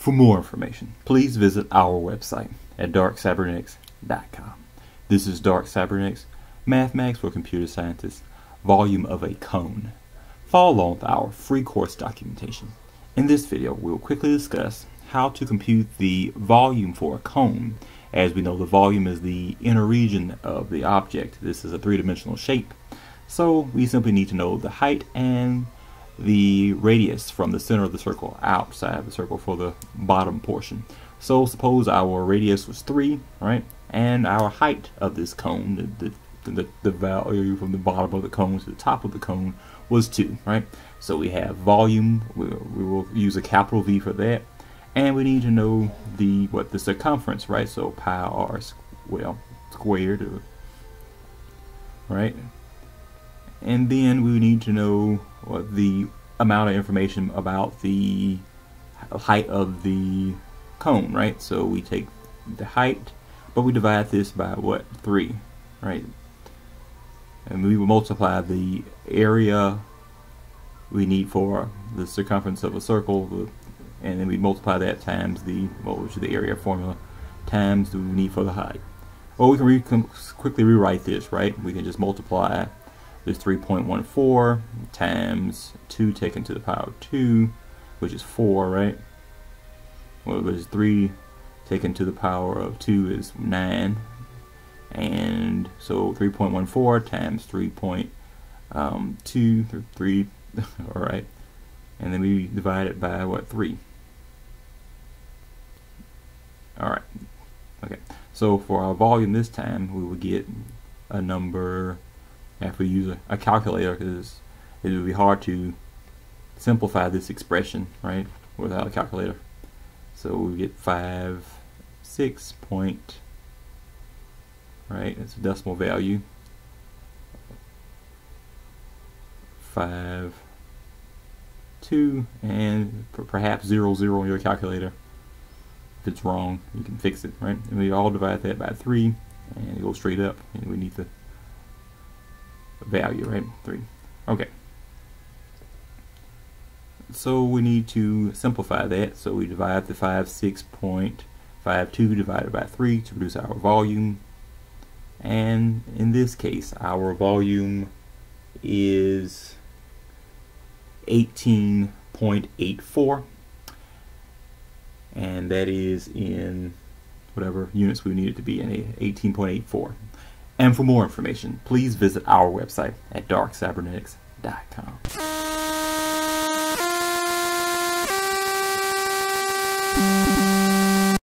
For more information, please visit our website at DarkCyberetics.com. This is DarkCybernetics, Mathematics for Computer Scientists, volume of a cone. Follow along with our free course documentation. In this video, we will quickly discuss how to compute the volume for a cone. As we know, the volume is the inner region of the object. This is a three-dimensional shape. So we simply need to know the height and the radius from the center of the circle outside of the circle for the bottom portion. So suppose our radius was 3, right? And our height of this cone, the value from the bottom of the cone to the top of the cone, was 2, right? So we have volume, we will use a capital V for that, and we need to know the circumference, right? So pi r squared, right? And then we need to know the amount of information about the height of the cone, right? So we take the height, but we divide this by 3, right? And we will multiply the area we need for the circumference of a circle, and then we multiply that times the area formula times the we need for the height. Or we can quickly rewrite this, right? We can just multiply this 3.14 times 2 taken to the power of 2, which is 4, right? Well, which is 3 taken to the power of 2 is 9. And so 3.14 times 3.2, 3, alright. And then we divide it by 3. Alright. Okay. So for our volume this time, we will get a number. After we use a calculator, because it would be hard to simplify this expression, right, without a calculator. So we get 6 point, right, it's a decimal value, 5, 2, and perhaps 0, 0 on your calculator. If it's wrong, you can fix it, right? And we all divide that by 3, and it goes straight up, and we need the value, right? 3. Okay. So we need to simplify that. So we divide the 6.52 divided by 3 to produce our volume. And in this case, our volume is 18.84. And that is in whatever units we need it to be in, 18.84. And for more information, please visit our website at DarkCyberetics.com.